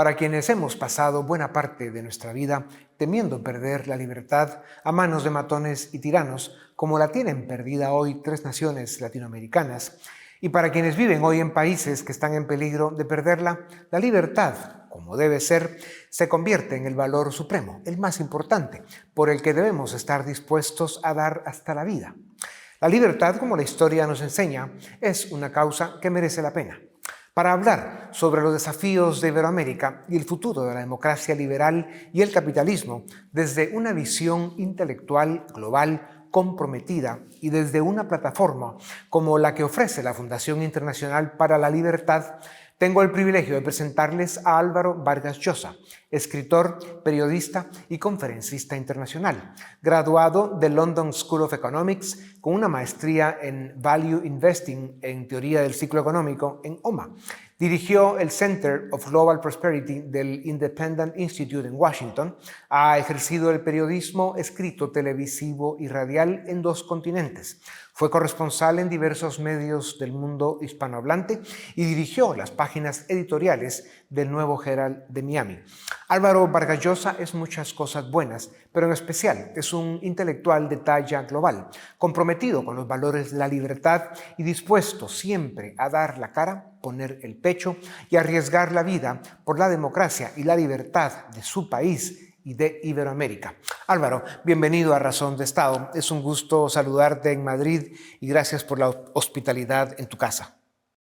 para quienes hemos pasado buena parte de nuestra vida temiendo perder la libertad a manos de matones y tiranos, como la tienen perdida hoy 3 naciones latinoamericanas, y para quienes viven hoy en países que están en peligro de perderla, la libertad, como debe ser, se convierte en el valor supremo, el más importante, por el que debemos estar dispuestos a dar hasta la vida. La libertad, como la historia nos enseña, es una causa que merece la pena. Para hablar sobre los desafíos de Iberoamérica y el futuro de la democracia liberal y el capitalismo desde una visión intelectual global comprometida y desde una plataforma como la que ofrece la Fundación Internacional para la Libertad, tengo el privilegio de presentarles a Álvaro Vargas Llosa, escritor, periodista y conferencista internacional, graduado de London School of Economics con una maestría en Value Investing en Teoría del Ciclo Económico en OMA. Dirigió el Center of Global Prosperity del Independent Institute en Washington. Ha ejercido el periodismo escrito, televisivo y radial en 2 continentes. Fue corresponsal en diversos medios del mundo hispanohablante y dirigió las páginas editoriales del Nuevo Herald de Miami. Álvaro Vargas Llosa es muchas cosas buenas, pero en especial es un intelectual de talla global, comprometido con los valores de la libertad y dispuesto siempre a dar la cara, poner el pecho y arriesgar la vida por la democracia y la libertad de su país y de Iberoamérica. Álvaro, bienvenido a Razón de Estado. Es un gusto saludarte en Madrid y gracias por la hospitalidad en tu casa.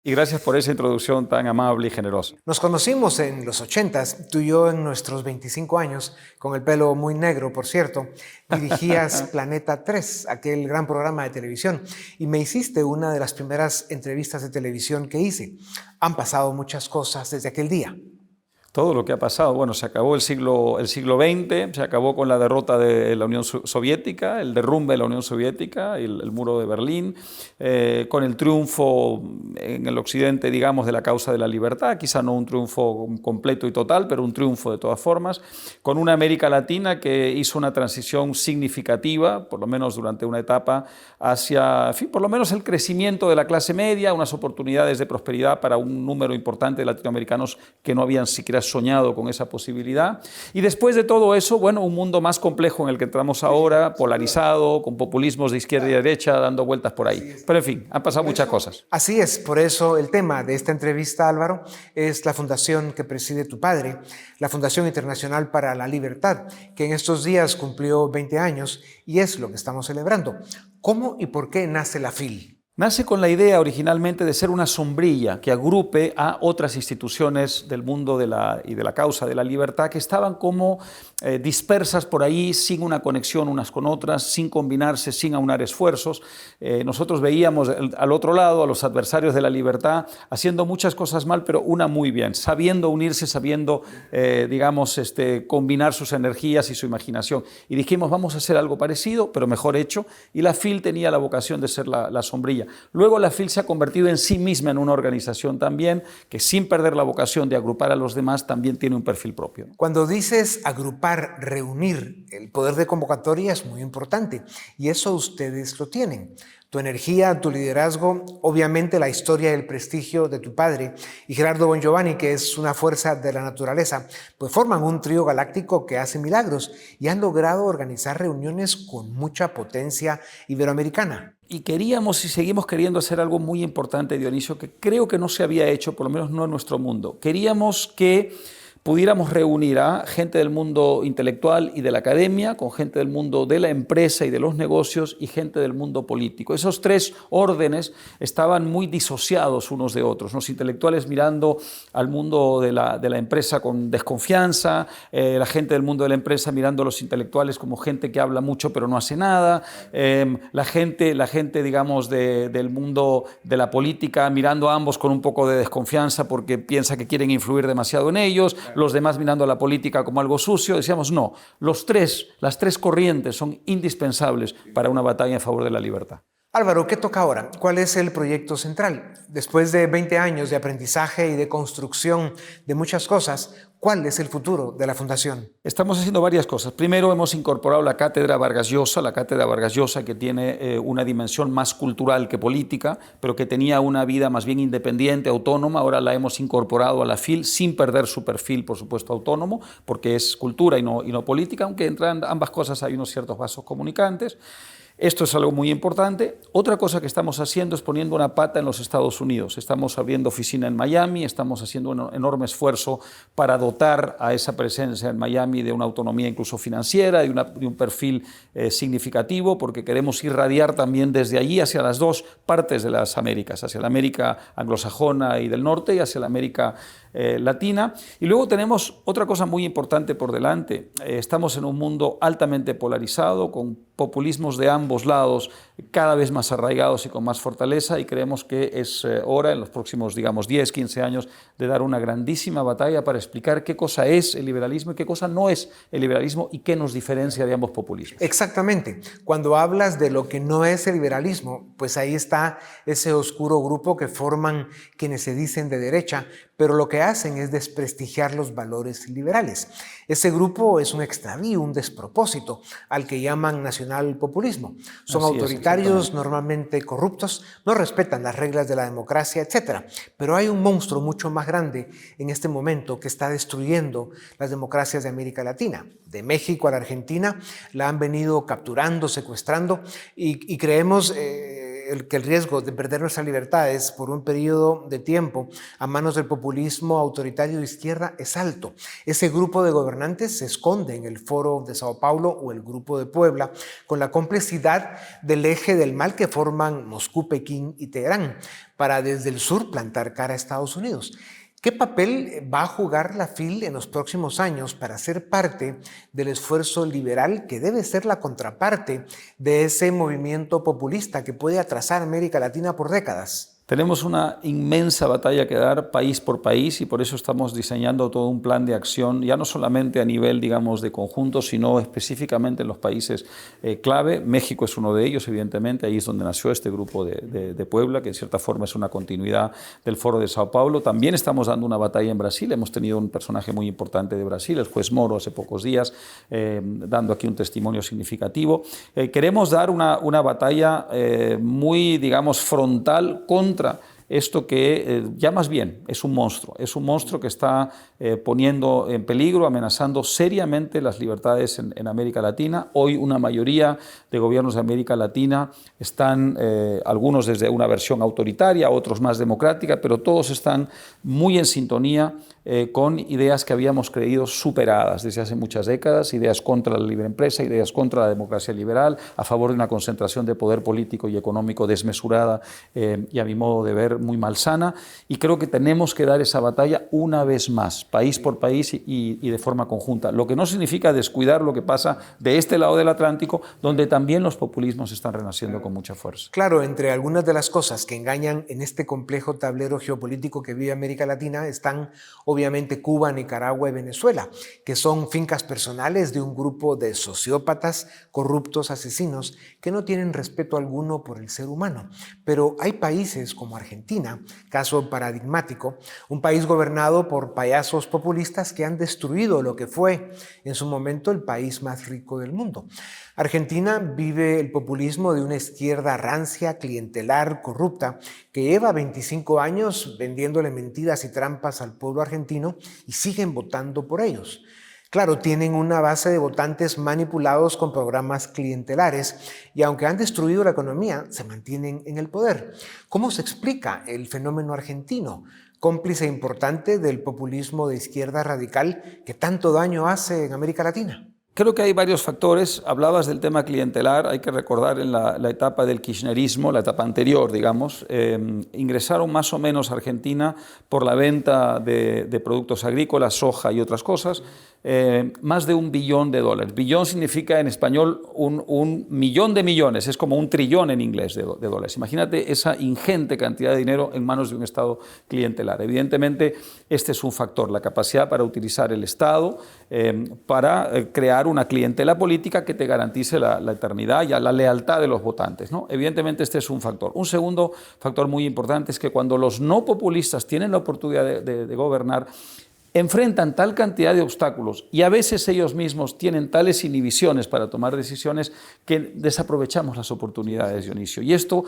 Y gracias por esa introducción tan amable y generosa. Nos conocimos en los 80s, tú y yo en nuestros 25 años, con el pelo muy negro, por cierto. Dirigías Planeta 3, aquel gran programa de televisión, y me hiciste una de las primeras entrevistas de televisión que hice. Han pasado muchas cosas desde aquel día. Todo lo que ha pasado, bueno, se acabó el siglo XX, se acabó con la derrota de la Unión Soviética, el derrumbe de la Unión Soviética, el muro de Berlín, con el triunfo en el occidente, digamos, de la causa de la libertad, quizá no un triunfo completo y total, pero un triunfo de todas formas, con una América Latina que hizo una transición significativa, por lo menos durante una etapa, hacia, en fin, por lo menos el crecimiento de la clase media, unas oportunidades de prosperidad para un número importante de latinoamericanos que no habían siquiera soñado con esa posibilidad. Y después de todo eso, bueno, un mundo más complejo en el que entramos ahora, polarizado, con populismos de izquierda y derecha dando vueltas por ahí. Pero en fin, han pasado muchas cosas. Así es, por eso el tema de esta entrevista, Álvaro, es la fundación que preside tu padre, la Fundación Internacional para la Libertad, que en estos días cumplió 20 años y es lo que estamos celebrando. ¿Cómo y por qué nace la FIL? Nace con la idea originalmente de ser una sombrilla que agrupe a otras instituciones del mundo de la causa de la libertad que estaban como dispersas por ahí, sin una conexión unas con otras, sin combinarse, sin aunar esfuerzos. Nosotros veíamos al otro lado a los adversarios de la libertad haciendo muchas cosas mal, pero una muy bien, sabiendo unirse, sabiendo, digamos, combinar sus energías y su imaginación. Y dijimos, vamos a hacer algo parecido, pero mejor hecho, y la FIL tenía la vocación de ser la sombrilla. Luego la FIL se ha convertido en sí misma en una organización también que sin perder la vocación de agrupar a los demás también tiene un perfil propio. Cuando dices agrupar, reunir, el poder de convocatoria es muy importante y eso ustedes lo tienen. Tu energía, tu liderazgo, obviamente la historia y el prestigio de tu padre y Gerardo Bongiovanni, que es una fuerza de la naturaleza, pues forman un trío galáctico que hace milagros y han logrado organizar reuniones con mucha potencia iberoamericana. Y queríamos y seguimos queriendo hacer algo muy importante, Dionisio, que creo que no se había hecho, por lo menos no en nuestro mundo. Queríamos que pudiéramos reunir a gente del mundo intelectual y de la academia, con gente del mundo de la empresa y de los negocios y gente del mundo político. Esos 3 órdenes estaban muy disociados unos de otros. Los intelectuales mirando al mundo de la empresa con desconfianza, la gente del mundo de la empresa mirando a los intelectuales como gente que habla mucho pero no hace nada, la gente digamos, del mundo de la política mirando a ambos con un poco de desconfianza porque piensa que quieren influir demasiado en ellos, los demás mirando a la política como algo sucio. Decíamos, no, las tres corrientes son indispensables para una batalla en favor de la libertad. Álvaro, ¿qué toca ahora? ¿Cuál es el proyecto central? Después de 20 años de aprendizaje y de construcción de muchas cosas, ¿cuál es el futuro de la Fundación? Estamos haciendo varias cosas. Primero, hemos incorporado la Cátedra Vargas Llosa, que tiene una dimensión más cultural que política, pero que tenía una vida más bien independiente, autónoma. Ahora la hemos incorporado a la FIL sin perder su perfil, por supuesto, autónomo, porque es cultura y no política, aunque entre ambas cosas hay unos ciertos vasos comunicantes. Esto es algo muy importante. Otra cosa que estamos haciendo es poniendo una pata en los Estados Unidos. Estamos abriendo oficina en Miami, estamos haciendo un enorme esfuerzo para dotar a esa presencia en Miami de una autonomía incluso financiera, de un perfil significativo, porque queremos irradiar también desde allí hacia las dos partes de las Américas, hacia la América anglosajona y del norte y hacia la América latina. Y luego tenemos otra cosa muy importante por delante. Estamos en un mundo altamente polarizado, con populismos de ambos lados cada vez más arraigados y con más fortaleza, y creemos que es hora en los próximos, digamos, 10, 15 años de dar una grandísima batalla para explicar qué cosa es el liberalismo y qué cosa no es el liberalismo y qué nos diferencia de ambos populismos. Exactamente. Cuando hablas de lo que no es el liberalismo, pues ahí está ese oscuro grupo que forman quienes se dicen de derecha, pero lo que hacen es desprestigiar los valores liberales. Ese grupo es un extravío, un despropósito, al que llaman nacionalpopulismo. Son autoritarios, normalmente corruptos, no respetan las reglas de la democracia, etc. Pero hay un monstruo mucho más grande en este momento que está destruyendo las democracias de América Latina. De México a la Argentina la han venido capturando, secuestrando y creemos que el riesgo de perder nuestras libertades por un periodo de tiempo a manos del populismo autoritario de izquierda es alto. Ese grupo de gobernantes se esconde en el Foro de Sao Paulo o el Grupo de Puebla con la complicidad del eje del mal que forman Moscú, Pekín y Teherán para desde el sur plantar cara a Estados Unidos. ¿Qué papel va a jugar la FIL en los próximos años para ser parte del esfuerzo liberal que debe ser la contraparte de ese movimiento populista que puede atrasar América Latina por décadas? Tenemos una inmensa batalla que dar país por país y por eso estamos diseñando todo un plan de acción, ya no solamente a nivel, digamos, de conjunto, sino específicamente en los países clave. México es uno de ellos, evidentemente, ahí es donde nació este grupo de Puebla, que en cierta forma es una continuidad del Foro de Sao Paulo. También estamos dando una batalla en Brasil, hemos tenido un personaje muy importante de Brasil, el juez Moro, hace pocos días, dando aquí un testimonio significativo. Queremos dar una batalla muy, digamos, frontal contra esto que ya más bien es un monstruo que está poniendo en peligro, amenazando seriamente las libertades en América Latina. Hoy una mayoría de gobiernos de América Latina están, algunos desde una versión autoritaria, otros más democrática, pero todos están muy en sintonía con ideas que habíamos creído superadas desde hace muchas décadas, ideas contra la libre empresa, ideas contra la democracia liberal, a favor de una concentración de poder político y económico desmesurada y a mi modo de ver muy malsana, y creo que tenemos que dar esa batalla una vez más, país por país y de forma conjunta, lo que no significa descuidar lo que pasa de este lado del Atlántico, donde también los populismos están renaciendo con mucha fuerza. Claro, entre algunas de las cosas que engañan en este complejo tablero geopolítico que vive América Latina están obviamente Cuba, Nicaragua y Venezuela, que son fincas personales de un grupo de sociópatas, corruptos, asesinos, que no tienen respeto alguno por el ser humano. Pero hay países como Argentina, caso paradigmático, un país gobernado por payasos populistas que han destruido lo que fue en su momento el país más rico del mundo. Argentina vive el populismo de una izquierda rancia, clientelar, corrupta, que lleva 25 años vendiéndole mentiras y trampas al pueblo argentino y siguen votando por ellos. Claro, tienen una base de votantes manipulados con programas clientelares y aunque han destruido la economía, se mantienen en el poder. ¿Cómo se explica el fenómeno argentino, cómplice importante del populismo de izquierda radical que tanto daño hace en América Latina? Creo que hay varios factores. Hablabas del tema clientelar. Hay que recordar en la etapa del kirchnerismo, la etapa anterior, digamos, ingresaron más o menos a Argentina por la venta de productos agrícolas, soja y otras cosas, más de $1 billón. Billón significa en español un millón de millones, es como un trillón en inglés de dólares. Imagínate esa ingente cantidad de dinero en manos de un Estado clientelar. Evidentemente, este es un factor, la capacidad para utilizar el Estado para crear formar una clientela política que te garantice la eternidad y la lealtad de los votantes, ¿no? Evidentemente este es un factor. Un segundo factor muy importante es que cuando los no populistas tienen la oportunidad de gobernar, enfrentan tal cantidad de obstáculos y a veces ellos mismos tienen tales inhibiciones para tomar decisiones que desaprovechamos las oportunidades, Dionisio. Y esto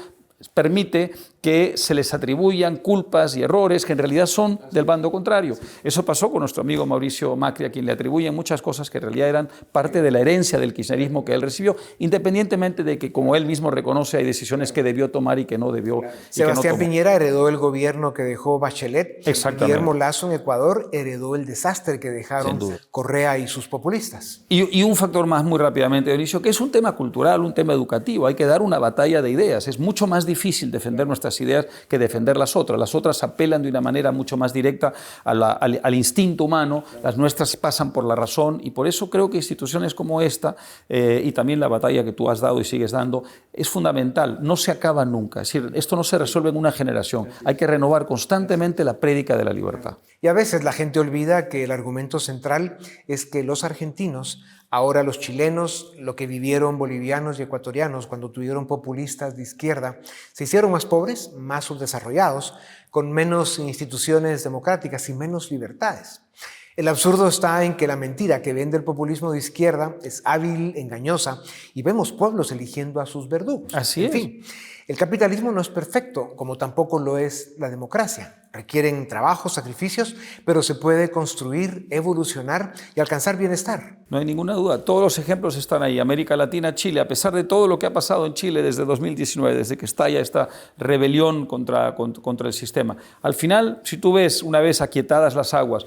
permite que se les atribuyan culpas y errores que en realidad son del bando contrario. Eso pasó con nuestro amigo Mauricio Macri, a quien le atribuyen muchas cosas que en realidad eran parte de la herencia del kirchnerismo que él recibió, independientemente de que, como él mismo reconoce, hay decisiones que debió tomar y que no debió. Sebastián Piñera heredó el gobierno que dejó Bachelet. Guillermo Lasso en Ecuador heredó el desastre que dejaron Correa y sus populistas. Y un factor más muy rápidamente, Dionisio, que es un tema cultural, un tema educativo. Hay que dar una batalla de ideas. Es mucho más difícil defender nuestras ideas que defender las otras. Las otras apelan de una manera mucho más directa al instinto humano, las nuestras pasan por la razón, y por eso creo que instituciones como esta y también la batalla que tú has dado y sigues dando es fundamental. No se acaba nunca. Es decir, esto no se resuelve en una generación. Hay que renovar constantemente la prédica de la libertad. Y a veces la gente olvida que el argumento central es que los argentinos, ahora los chilenos, lo que vivieron bolivianos y ecuatorianos cuando tuvieron populistas de izquierda, se hicieron más pobres, más subdesarrollados, con menos instituciones democráticas y menos libertades. El absurdo está en que la mentira que vende el populismo de izquierda es hábil, engañosa, y vemos pueblos eligiendo a sus verdugos. Así es. En fin, el capitalismo no es perfecto, como tampoco lo es la democracia. Requieren trabajo, sacrificios, pero se puede construir, evolucionar y alcanzar bienestar. No hay ninguna duda. Todos los ejemplos están ahí. América Latina, Chile, a pesar de todo lo que ha pasado en Chile desde 2019, desde que estalla esta rebelión contra el sistema. Al final, si tú ves, una vez aquietadas las aguas,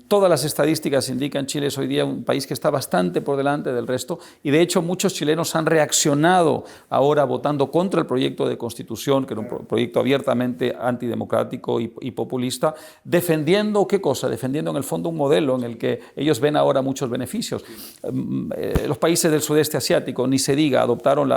todas las estadísticas indican Chile es hoy día un país que está bastante por delante del resto, y de hecho muchos chilenos han reaccionado ahora votando contra el proyecto de constitución, que era un proyecto abiertamente antidemocrático y populista, defendiendo, ¿qué cosa? Defendiendo en el fondo un modelo en el que ellos ven ahora muchos beneficios. Los países del sudeste asiático, ni se diga, adoptaron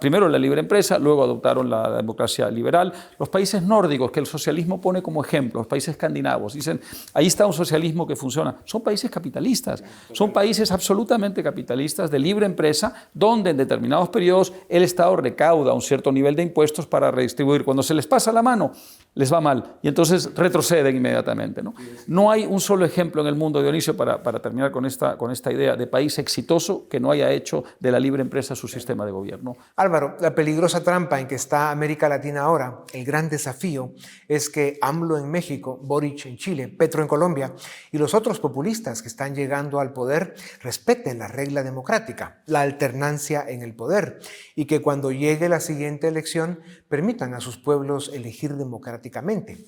primero la libre empresa, luego adoptaron la democracia liberal. Los países nórdicos, que el socialismo pone como ejemplo, los países escandinavos, dicen, ahí está un socialismo que funciona. Son países capitalistas, son países absolutamente capitalistas de libre empresa, donde en determinados periodos el Estado recauda un cierto nivel de impuestos para redistribuir. Cuando se les pasa la mano, les va mal y entonces retroceden inmediatamente, ¿no? No hay un solo ejemplo en el mundo, Dionisio, para terminar con esta idea de país exitoso que no haya hecho de la libre empresa su sistema de gobierno. Álvaro, la peligrosa trampa en que está América Latina ahora, el gran desafío es que AMLO en México, Boric en Chile, Petro en Colombia y los otros populistas que están llegando al poder respeten la regla democrática, la alternancia en el poder, y que cuando llegue la siguiente elección permitan a sus pueblos elegir democráticamente.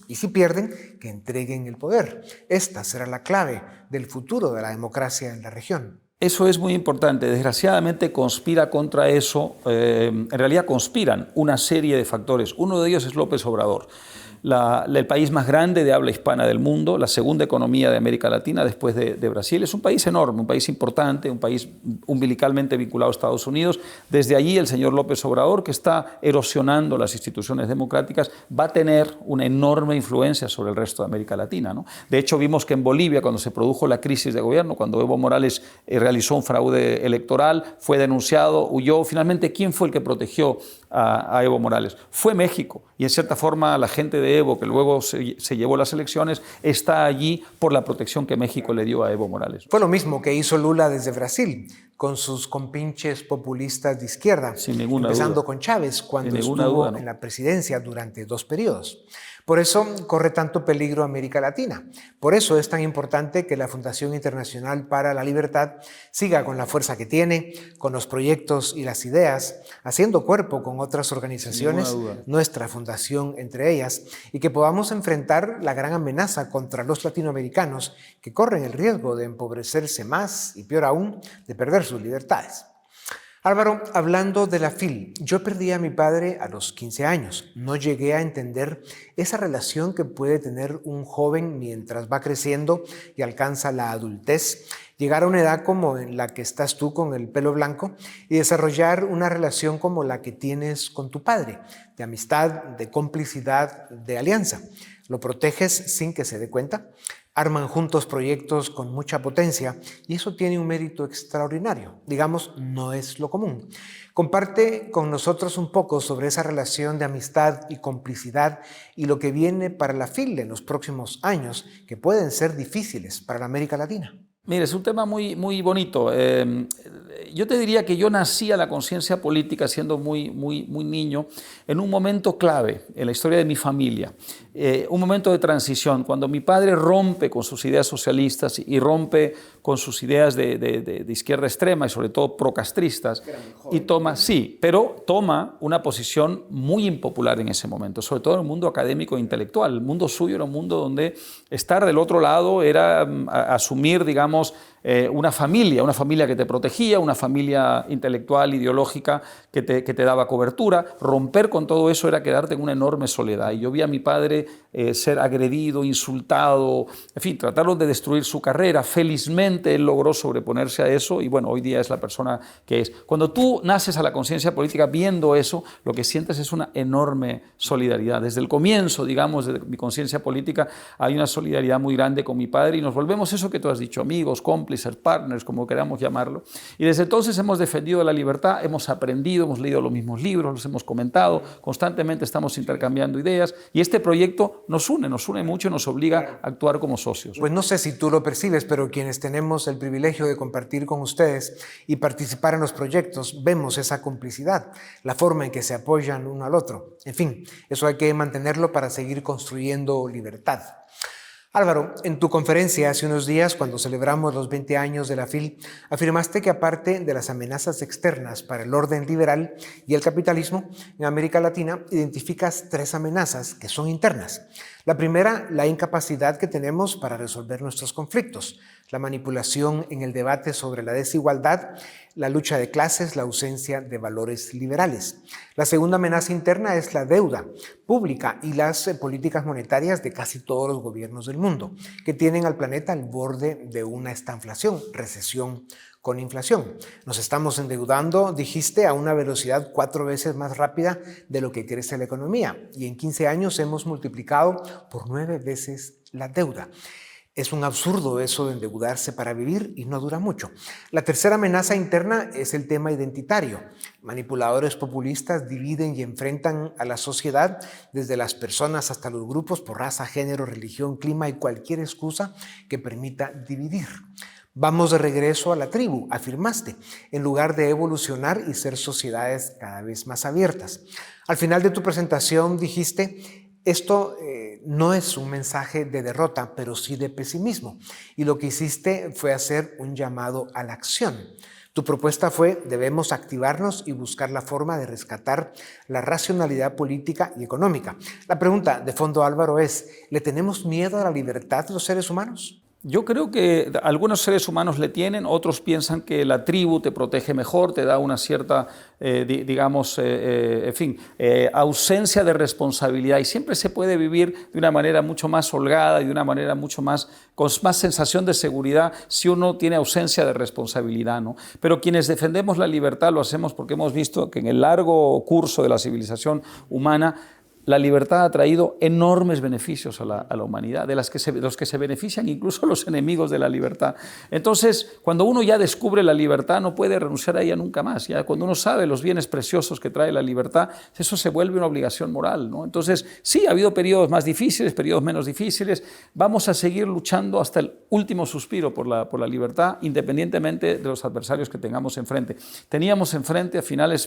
Y si pierden, que entreguen el poder. Esta será la clave del futuro de la democracia en la región. Eso es muy importante. Desgraciadamente conspira contra eso, en realidad conspiran una serie de factores. Uno de ellos es López Obrador. El país más grande de habla hispana del mundo, la segunda economía de América Latina después de Brasil. Es un país enorme, un país importante, un país umbilicalmente vinculado a Estados Unidos. Desde allí el señor López Obrador, que está erosionando las instituciones democráticas, va a tener una enorme influencia sobre el resto de América Latina, ¿no? De hecho, vimos que en Bolivia, cuando se produjo la crisis de gobierno, cuando Evo Morales realizó un fraude electoral, fue denunciado, huyó. Finalmente, ¿quién fue el que protegió a Evo Morales? Fue México. Y en cierta forma la gente de Evo, que luego se llevó las elecciones, está allí por la protección que México le dio a Evo Morales. Fue lo mismo que hizo Lula desde Brasil, con sus compinches populistas de izquierda, empezando con Chávez cuando estuvo en la presidencia durante 2 periodos. Por eso corre tanto peligro América Latina. Por eso es tan importante que la Fundación Internacional para la Libertad siga con la fuerza que tiene, con los proyectos y las ideas, haciendo cuerpo con otras organizaciones, nuestra fundación entre ellas, y que podamos enfrentar la gran amenaza contra los latinoamericanos que corren el riesgo de empobrecerse más y, peor aún, de perder sus libertades. Álvaro, hablando de la FIL, yo perdí a mi padre a los 15 años. No llegué a entender esa relación que puede tener un joven mientras va creciendo y alcanza la adultez, llegar a una edad como en la que estás tú con el pelo blanco y desarrollar una relación como la que tienes con tu padre, de amistad, de complicidad, de alianza. ¿Lo proteges sin que se dé cuenta? arman juntos proyectos con mucha potencia y eso tiene un mérito extraordinario. Digamos, no es lo común. Comparte con nosotros un poco sobre esa relación de amistad y complicidad y lo que viene para la FIL en los próximos años, que pueden ser difíciles para la América Latina. Mire, es un tema muy, muy bonito. Yo te diría que yo nací a la conciencia política siendo muy niño en un momento clave en la historia de mi familia, un momento de transición, cuando mi padre rompe con sus ideas socialistas y rompe con sus ideas de izquierda extrema y sobre todo procastristas y toma una posición muy impopular en ese momento, sobre todo en el mundo académico e intelectual. El mundo suyo era un mundo donde estar del otro lado era asumir, digamos, una familia que te protegía, una familia intelectual, ideológica que te daba cobertura. Romper con todo eso era quedarte en una enorme soledad. Y yo vi a mi padre ser agredido, insultado, en fin, trataron de destruir su carrera. Felizmente él logró sobreponerse a eso y bueno, hoy día es la persona que es. Cuando tú naces a la conciencia política viendo eso, lo que sientes es una enorme solidaridad. Desde el comienzo, digamos, de mi conciencia política, hay una solidaridad muy grande con mi padre y nos volvemos eso que tú has dicho, amigos, cómplices, partners, como queramos llamarlo. Y desde entonces hemos defendido la libertad, hemos aprendido, hemos leído los mismos libros, los hemos comentado, constantemente estamos intercambiando ideas y este proyecto nos une mucho y nos obliga a actuar como socios. Pues no sé si tú lo percibes, pero quienes tenemos el privilegio de compartir con ustedes y participar en los proyectos, vemos esa complicidad, la forma en que se apoyan uno al otro. En fin, eso hay que mantenerlo para seguir construyendo libertad. Álvaro, en tu conferencia hace unos días, cuando celebramos los 20 años de la FIL, afirmaste que aparte de las amenazas externas para el orden liberal y el capitalismo, en América Latina identificas 3 amenazas que son internas. La primera, la incapacidad que tenemos para resolver nuestros conflictos, la manipulación en el debate sobre la desigualdad, la lucha de clases, la ausencia de valores liberales. La segunda amenaza interna es la deuda pública y las políticas monetarias de casi todos los gobiernos del mundo, que tienen al planeta al borde de una estanflación, recesión con inflación. Nos estamos endeudando, dijiste, a una velocidad 4 veces más rápida de lo que crece la economía y en 15 años hemos multiplicado por 9 veces la deuda. Es un absurdo eso de endeudarse para vivir y no dura mucho. La tercera amenaza interna es el tema identitario. Manipuladores populistas dividen y enfrentan a la sociedad, desde las personas hasta los grupos, por raza, género, religión, clima y cualquier excusa que permita dividir. Vamos de regreso a la tribu, afirmaste, en lugar de evolucionar y ser sociedades cada vez más abiertas. Al final de tu presentación dijiste, esto no es un mensaje de derrota, pero sí de pesimismo. Y lo que hiciste fue hacer un llamado a la acción. Tu propuesta fue, debemos activarnos y buscar la forma de rescatar la racionalidad política y económica. La pregunta de fondo, Álvaro, es, ¿le tenemos miedo a la libertad los seres humanos? Yo creo que algunos seres humanos le tienen, otros piensan que la tribu te protege mejor, te da una cierta, ausencia de responsabilidad y siempre se puede vivir de una manera mucho más holgada y de una manera mucho más, con más sensación de seguridad si uno tiene ausencia de responsabilidad, ¿no? Pero quienes defendemos la libertad lo hacemos porque hemos visto que en el largo curso de la civilización humana la libertad ha traído enormes beneficios a la humanidad, de los que se benefician incluso los enemigos de la libertad. Entonces, cuando uno ya descubre la libertad, no puede renunciar a ella nunca más. Ya cuando uno sabe los bienes preciosos que trae la libertad, eso se vuelve una obligación moral, ¿no? Entonces, sí, ha habido periodos más difíciles, periodos menos difíciles. Vamos a seguir luchando hasta el último suspiro por la libertad, independientemente de los adversarios que tengamos enfrente. Teníamos enfrente,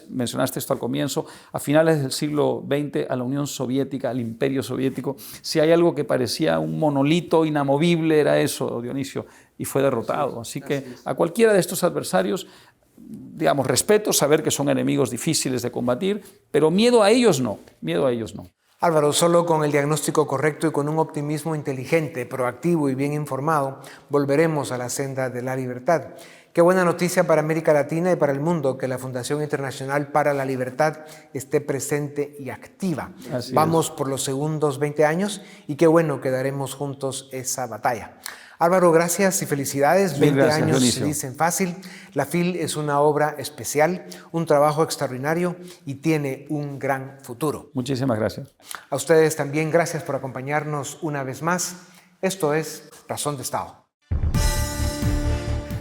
mencionaste esto al comienzo, a finales del siglo XX, a la Unión Soviética, al Imperio Soviético. Si hay algo que parecía un monolito inamovible era eso, Dionisio, y fue derrotado. Así que a cualquiera de estos adversarios, digamos, respeto, saber que son enemigos difíciles de combatir, pero miedo a ellos no, Álvaro, solo con el diagnóstico correcto y con un optimismo inteligente, proactivo y bien informado, volveremos a la senda de la libertad. Qué buena noticia para América Latina y para el mundo que la Fundación Internacional para la Libertad esté presente y activa. Vamos por los segundos 20 años y qué bueno que daremos juntos esa batalla. Álvaro, gracias y felicidades. 20 años Dionisio. Se dicen fácil. La FIL es una obra especial, un trabajo extraordinario y tiene un gran futuro. Muchísimas gracias. A ustedes también gracias por acompañarnos una vez más. Esto es Razón de Estado.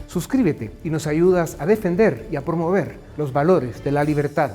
Suscríbete y nos ayudas a defender y a promover los valores de la libertad,